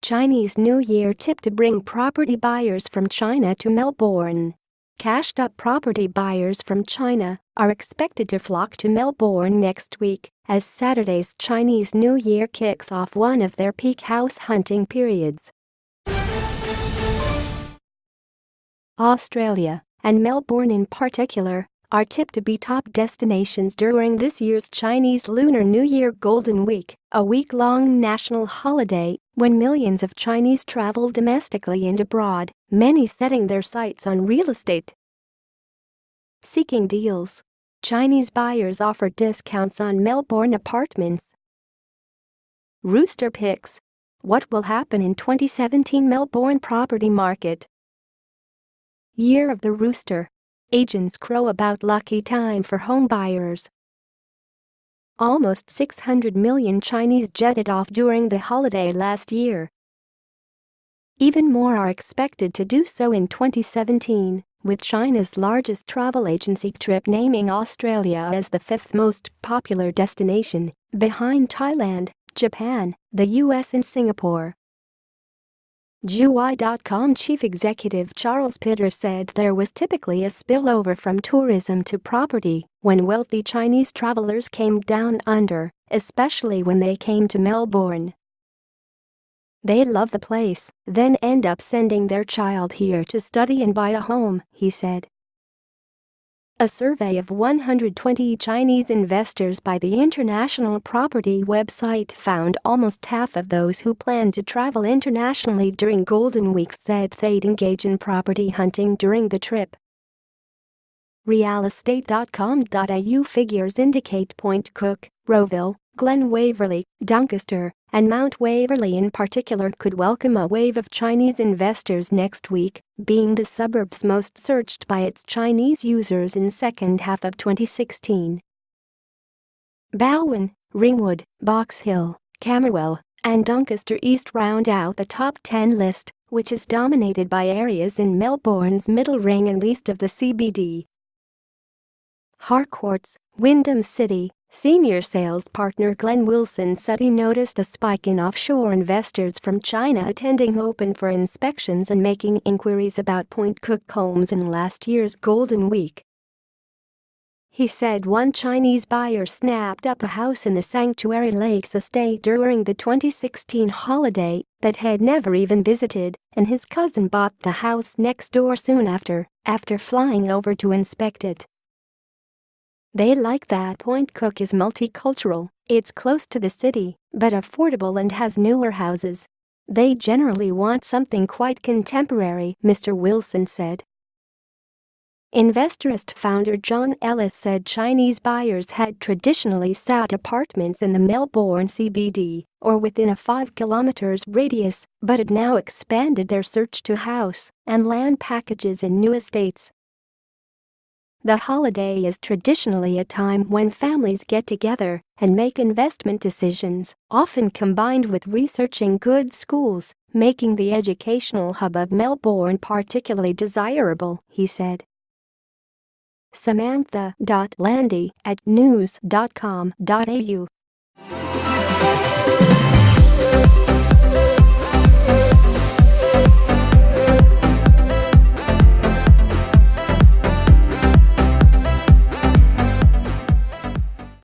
Chinese New Year tip to bring property buyers from China to Melbourne. Cashed-up property buyers from China are expected to flock to Melbourne next week as Saturday's Chinese New Year kicks off one of their peak house hunting periods. Australia, and Melbourne in particular, are tipped to be top destinations during this year's Chinese Lunar New Year Golden Week, a week-long national holiday when millions of Chinese travel domestically and abroad, many setting their sights on real estate. Seeking deals. Chinese buyers offer discounts on Melbourne apartments. Rooster picks. What will happen in 2017 Melbourne property market? Year of the Rooster. Agents crow about lucky time for home buyers. Almost 600 million Chinese jetted off during the holiday last year. Even more are expected to do so in 2017, with China's largest travel agency Trip naming Australia as the fifth most popular destination, behind Thailand, Japan, the US and Singapore. Juwai.com chief executive Charles Pitter said there was typically a spillover from tourism to property when wealthy Chinese travelers came down under, especially when they came to Melbourne. They love the place, then end up sending their child here to study and buy a home, he said. A survey of 120 Chinese investors by the international property website found almost half of those who plan to travel internationally during Golden Week said they'd engage in property hunting during the trip. Realestate.com.au figures indicate Point Cook, Rowville, Glen Waverley, Doncaster, and Mount Waverley in particular could welcome a wave of Chinese investors next week, being the suburbs most searched by its Chinese users in second half of 2016. Balwyn, Ringwood, Box Hill, Camberwell, and Doncaster East round out the top 10 list, which is dominated by areas in Melbourne's middle ring and east of the CBD. Harcourts, Wyndham City. Senior sales partner Glenn Wilson said he noticed a spike in offshore investors from China attending open for inspections and making inquiries about Point Cook homes in last year's Golden Week. He said one Chinese buyer snapped up a house in the Sanctuary Lakes estate during the 2016 holiday that had never even visited, and his cousin bought the house next door soon after flying over to inspect it. They like that Point Cook is multicultural, it's close to the city, but affordable and has newer houses. They generally want something quite contemporary, Mr. Wilson said. Investorist founder John Ellis said Chinese buyers had traditionally sought apartments in the Melbourne CBD or within a 5 km radius, but had now expanded their search to house and land packages in new estates. The holiday is traditionally a time when families get together and make investment decisions, often combined with researching good schools, making the educational hub of Melbourne particularly desirable, he said. Samantha.Landy@news.com.au